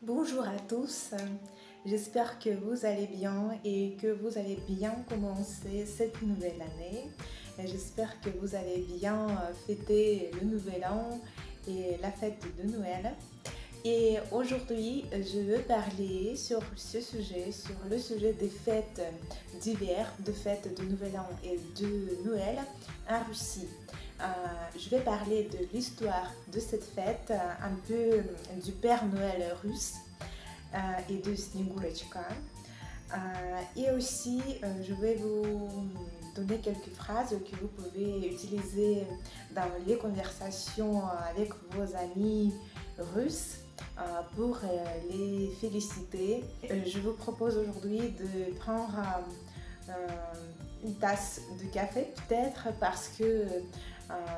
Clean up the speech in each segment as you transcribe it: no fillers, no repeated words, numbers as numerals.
Bonjour à tous, j'espère que vous allez bien et que vous allez bien commencer cette nouvelle année. J'espère que vous allez bien fêter le nouvel an et la fête de Noël. Et aujourd'hui, je veux parler sur ce sujet, sur le sujet des fêtes d'hiver, de fêtes de Nouvel An et de Noël en Russie. Je vais parler de l'histoire de cette fête, un peu du Père Noël russe et de Snegurechka. Et aussi, je vais vous donner quelques phrases que vous pouvez utiliser dans les conversations avec vos amis russes pour les féliciter. Je vous propose aujourd'hui de prendre une tasse de café peut-être parce que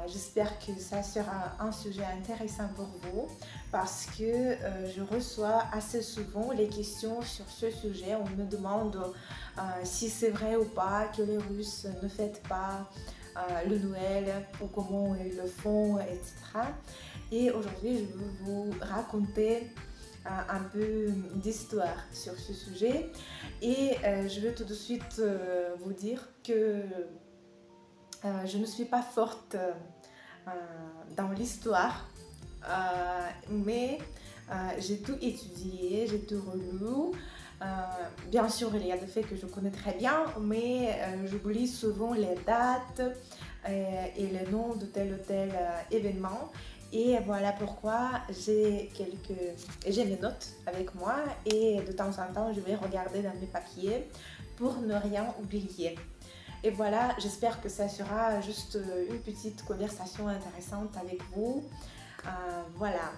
j'espère que ça sera un sujet intéressant pour vous parce que je reçois assez souvent les questions sur ce sujet. On me demande si c'est vrai ou pas que les Russes ne fêtent pas le Noël ou comment ils le font, etc. Et aujourd'hui, je vais vous raconter un peu d'histoire sur ce sujet et je vais tout de suite vous dire que je ne suis pas forte dans l'histoire, mais j'ai tout étudié, j'ai tout relu. Bien sûr, il y a des faits que je connais très bien, mais j'oublie souvent les dates et les noms de tel ou tel événement. Et voilà pourquoi j'ai mes notes avec moi et de temps en temps je vais regarder dans mes papiers pour ne rien oublier. Et voilà, j'espère que ça sera juste une petite conversation intéressante avec vous. Voilà.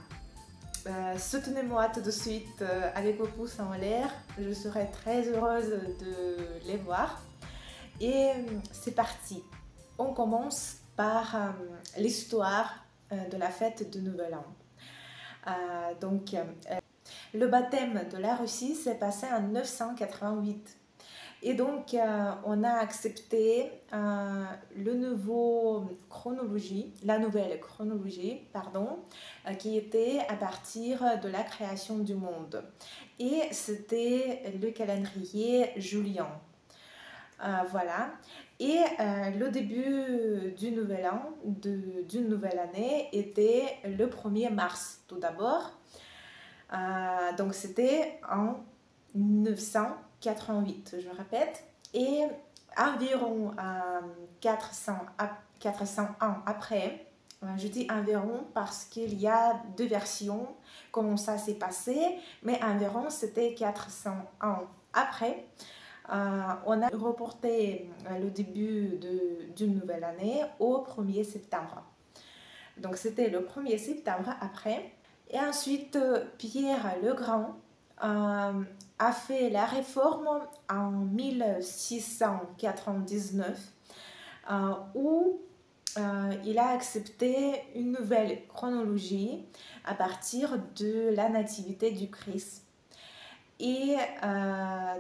Soutenez-moi tout de suite avec vos pouces en l'air. Je serai très heureuse de les voir. Et c'est parti. On commence par l'histoire de la fête de Nouvel An. Le baptême de la Russie s'est passé en 988. Et donc, on a accepté la nouvelle chronologie, pardon, qui était à partir de la création du monde. Et c'était le calendrier julien. Voilà. Et le début du nouvel an, d'une nouvelle année, était le 1er mars, tout d'abord. Donc, c'était en 988, je répète, et environ 400 ans après, je dis environ parce qu'il y a deux versions, comment ça s'est passé, mais environ c'était 400 ans après. On a reporté le début d'une nouvelle année au 1er septembre. Donc c'était le 1er septembre après. Et ensuite, Pierre le Grand a fait la réforme en 1699 où il a accepté une nouvelle chronologie à partir de la nativité du Christ. Et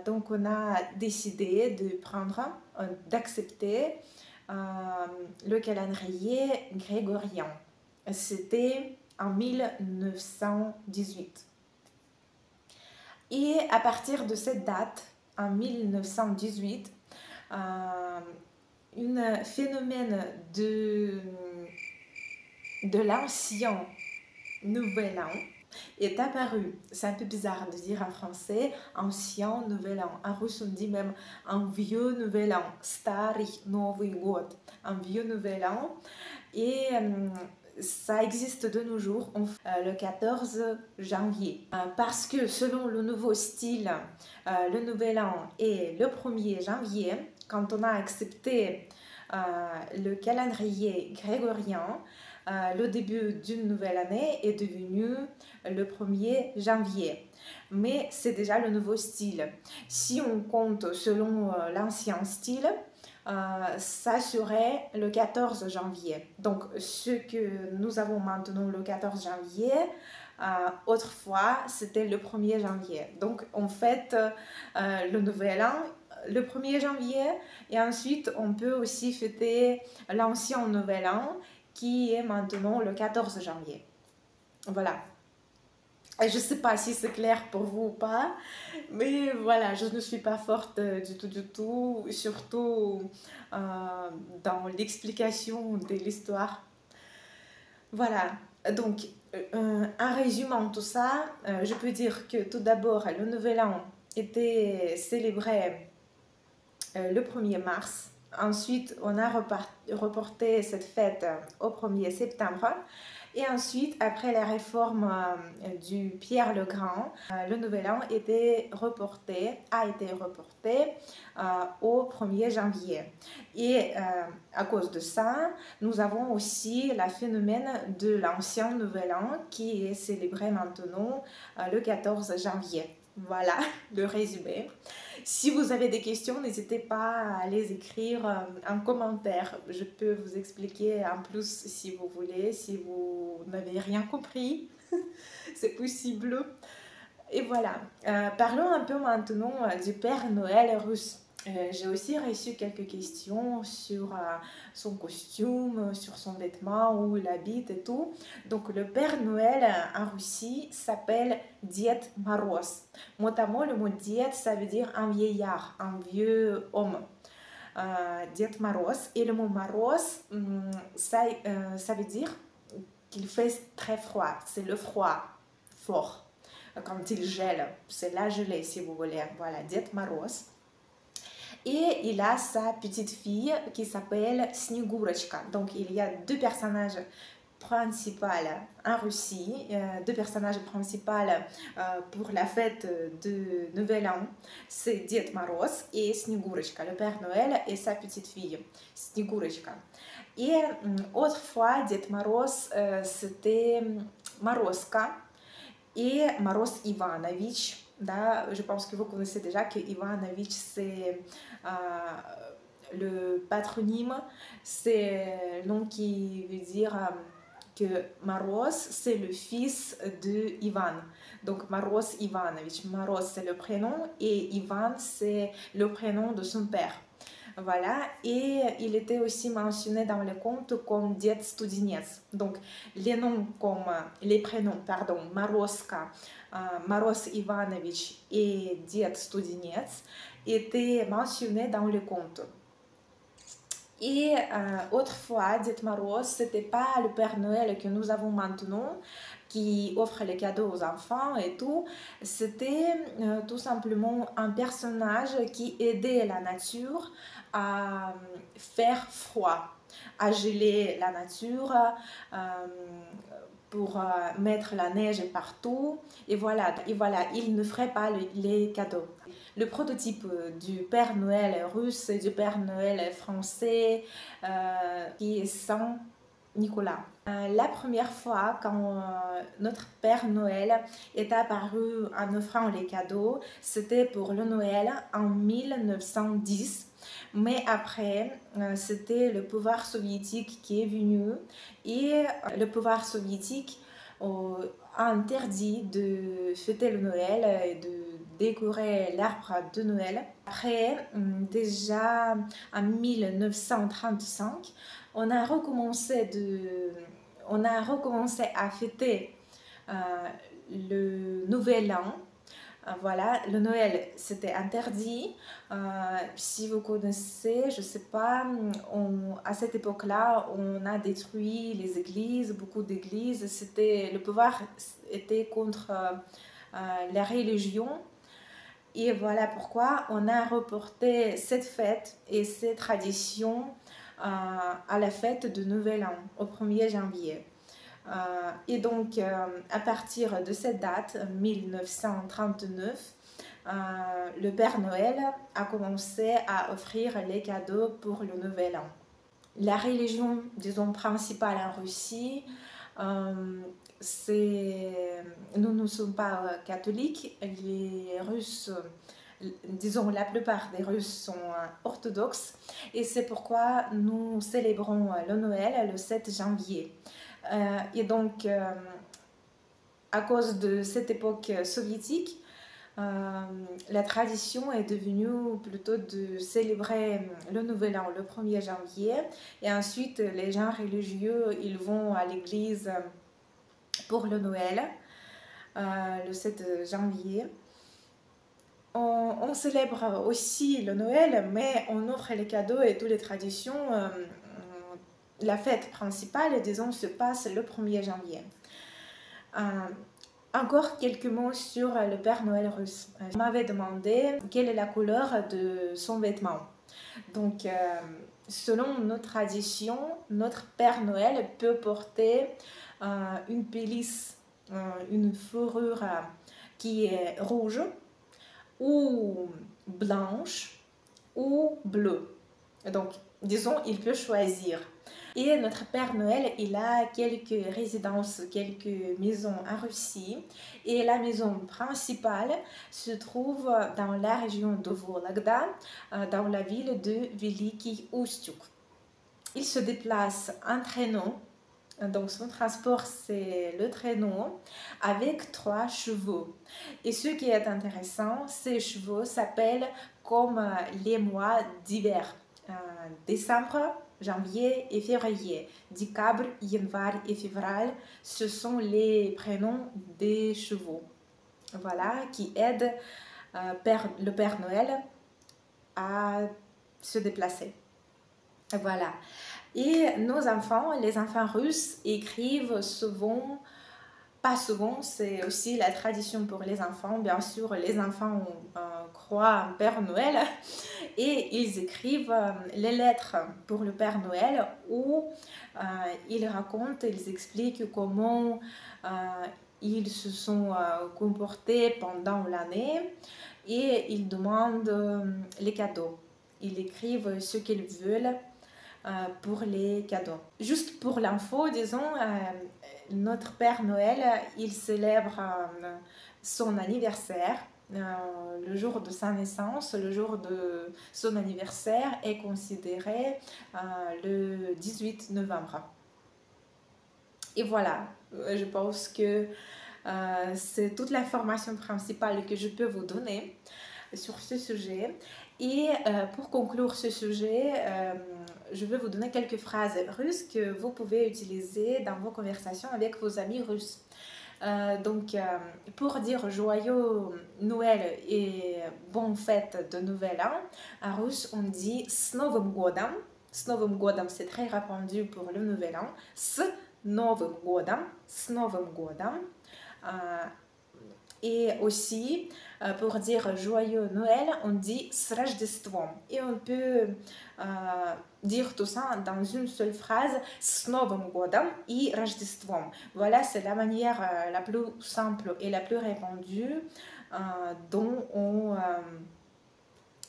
donc on a décidé d'accepter le calendrier grégorien. C'était en 1918. Et à partir de cette date, en 1918, un phénomène de l'ancien Nouvel An est apparu. C'est un peu bizarre de dire en français ancien Nouvel An. En russe, on dit même un vieux Nouvel An, Starый Новый год, un vieux Nouvel An. Et ça existe de nos jours, le 14 janvier. Parce que selon le nouveau style, le Nouvel An est le 1er janvier, quand on a accepté le calendrier grégorien, le début d'une nouvelle année est devenu le 1er janvier. Mais c'est déjà le nouveau style. Si on compte selon l'ancien style, ça serait le 14 janvier. Donc, ce que nous avons maintenant le 14 janvier, autrefois, c'était le 1er janvier. Donc, on fête le Nouvel An le 1er janvier et ensuite, on peut aussi fêter l'ancien Nouvel An qui est maintenant le 14 janvier. Voilà. Je ne sais pas si c'est clair pour vous ou pas, mais voilà, je ne suis pas forte du tout, surtout dans l'explication de l'histoire. Voilà, donc en résumant tout ça, je peux dire que tout d'abord, le Nouvel An était célébré le 1er mars. Ensuite, on a reporté cette fête au 1er septembre. Et ensuite, après la réforme du Pierre le Grand, le Nouvel An a été reporté au 1er janvier. Et à cause de ça, nous avons aussi le phénomène de l'ancien Nouvel An qui est célébré maintenant le 14 janvier. Voilà le résumé. Si vous avez des questions, n'hésitez pas à les écrire en commentaire. Je peux vous expliquer en plus si vous voulez, si vous n'avez rien compris, c'est possible. Et voilà, parlons un peu maintenant du Père Noël russe. J'ai aussi reçu quelques questions sur son costume, sur son vêtement, où il habite et tout. Donc le Père Noël en Russie s'appelle Diet Maroz. Mot à mot, le mot Diet, ça veut dire un vieillard, un vieux homme. Diet Maroz. Et le mot Maroz, ça veut dire qu'il fait très froid. C'est le froid fort. Quand il gèle, c'est la gelée si vous voulez. Voilà, Diet Maroz. Et il a sa petite fille qui s'appelle Snegurочка. Donc il y a deux personnages principaux en Russie, deux personnages principaux pour la fête de Nouvel An. C'est Diet Maroz et Snegurочка, le Père Noël et sa petite fille, Snegurочка. Et autrefois, Diet Maroz, c'était Morozka et Maroz Ivanovich. Là, je pense que vous connaissez déjà que Ivanovich, c'est le patronyme, c'est le nom qui veut dire que Maroz, c'est le fils de Ivan. Donc Maroz Ivanovich. Maroz, c'est le prénom et Ivan, c'est le prénom de son père. Voilà, et il était aussi mentionné dans le conte comme Diet Studinets. Donc, les noms comme les prénoms, pardon, Marozka, Maroz Ivanovich et Diet Studinets étaient mentionnés dans le conte. Et autrefois, Diet Maroz, ce n'était pas le Père Noël que nous avons maintenant, qui offre les cadeaux aux enfants et tout. C'était tout simplement un personnage qui aidait la nature à faire froid, à geler la nature, pour mettre la neige partout. Et voilà, il ne ferait pas les cadeaux. Le prototype du Père Noël russe et du Père Noël français qui est Saint Nicolas. La première fois quand notre Père Noël est apparu en offrant les cadeaux, c'était pour le Noël en 1910. Mais après, c'était le pouvoir soviétique qui est venu et le pouvoir soviétique a interdit de fêter le Noël et de décorer l'arbre de Noël. Après, déjà en 1935, on a recommencé à fêter le Nouvel An. Voilà, le Noël, c'était interdit. Si vous connaissez, je ne sais pas, à cette époque-là, on a détruit les églises, beaucoup d'églises. Le pouvoir était contre la religion. Et voilà pourquoi on a reporté cette fête et ces traditions à la fête de Nouvel An, au 1er janvier. Et donc, à partir de cette date, 1939, le Père Noël a commencé à offrir les cadeaux pour le Nouvel An. La religion, disons, principale en Russie, nous ne sommes pas catholiques. Les Russes, disons, la plupart des Russes sont orthodoxes et c'est pourquoi nous célébrons le Noël le 7 janvier. Et donc, à cause de cette époque soviétique, la tradition est devenue plutôt de célébrer le Nouvel An le 1er janvier et ensuite les gens religieux ils vont à l'église pour le Noël. le 7 janvier. On célèbre aussi le Noël, mais on offre les cadeaux et toutes les traditions. La fête principale, disons, se passe le 1er janvier. Encore quelques mots sur le Père Noël russe. On m'avait demandé quelle est la couleur de son vêtement. Donc, selon nos traditions, notre Père Noël peut porter une pelisse, une fourrure qui est rouge, ou blanche, ou bleue. Donc, disons, il peut choisir. Et notre Père Noël, il a quelques résidences, quelques maisons en Russie. Et la maison principale se trouve dans la région de Vologda, dans la ville de Veliki Ustyuk. Il se déplace en traîneau. Donc son transport, c'est le traîneau avec 3 chevaux. Et ce qui est intéressant, ces chevaux s'appellent comme les mois d'hiver. Décembre, janvier et février. Décembre, janvier et février, ce sont les prénoms des chevaux. Voilà, qui aident le Père Noël à se déplacer. Voilà. Et nos enfants, les enfants russes, écrivent souvent, pas souvent, c'est aussi la tradition pour les enfants. Bien sûr, les enfants croient en Père Noël et ils écrivent les lettres pour le Père Noël où ils racontent, ils expliquent comment ils se sont comportés pendant l'année et ils demandent les cadeaux. Ils écrivent ce qu'ils veulent pour les cadeaux. Juste pour l'info, disons, notre Père Noël, il célèbre son anniversaire. Le jour de sa naissance, le jour de son anniversaire est considéré le 18 novembre. Et voilà, je pense que c'est toute l'information principale que je peux vous donner sur ce sujet. Et pour conclure ce sujet, je vais vous donner quelques phrases russes que vous pouvez utiliser dans vos conversations avec vos amis russes. Donc, pour dire joyeux Noël et bonne fête de Nouvel An, en russe, on dit S Novым Годом. S Novым Годом, c'est très répandu pour le Nouvel An. S Novым Годом, S Novым Годом. Et aussi, pour dire joyeux Noël, on dit с Рождеством. Et on peut dire tout ça dans une seule phrase, с Новым годом и Рождеством. Voilà, c'est la manière la plus simple et la plus répandue dont on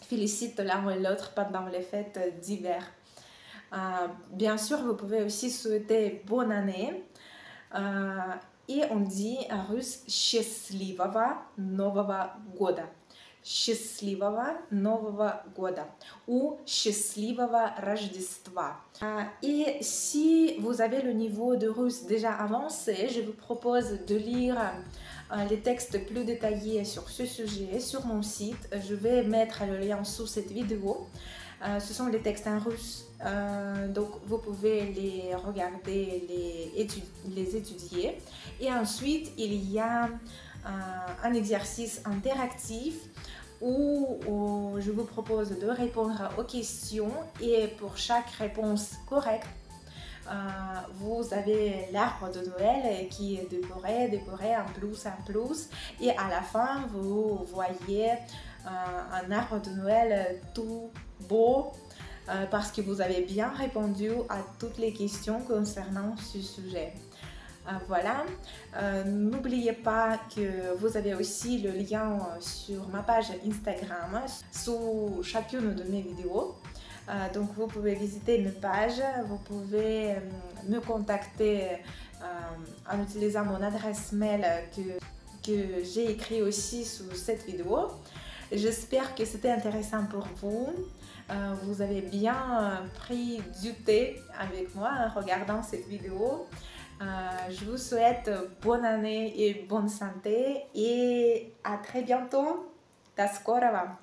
félicite l'un et l'autre pendant les fêtes d'hiver. Bien sûr, vous pouvez aussi souhaiter bonne année. Et on dit en russe «Счастливого Нового года». «Счастливого Нового года» ou «Счастливого Рождества». Et si vous avez le niveau de russe déjà avancé, je vous propose de lire les textes plus détaillés sur ce sujet sur mon site. Je vais mettre le lien sous cette vidéo. Ce sont les textes en russe, donc vous pouvez les regarder, les étudier. Et ensuite, il y a un exercice interactif où je vous propose de répondre aux questions et pour chaque réponse correcte, vous avez l'arbre de Noël qui est décoré en plus et à la fin vous voyez un arbre de Noël tout beau parce que vous avez bien répondu à toutes les questions concernant ce sujet. Voilà, n'oubliez pas que vous avez aussi le lien sur ma page Instagram sous chacune de mes vidéos. Donc vous pouvez visiter mes pages, vous pouvez me contacter en utilisant mon adresse mail que j'ai écrit aussi sous cette vidéo. J'espère que c'était intéressant pour vous. Vous avez bien pris du thé avec moi en regardant cette vidéo. Je vous souhaite bonne année et bonne santé et à très bientôt. До скорого!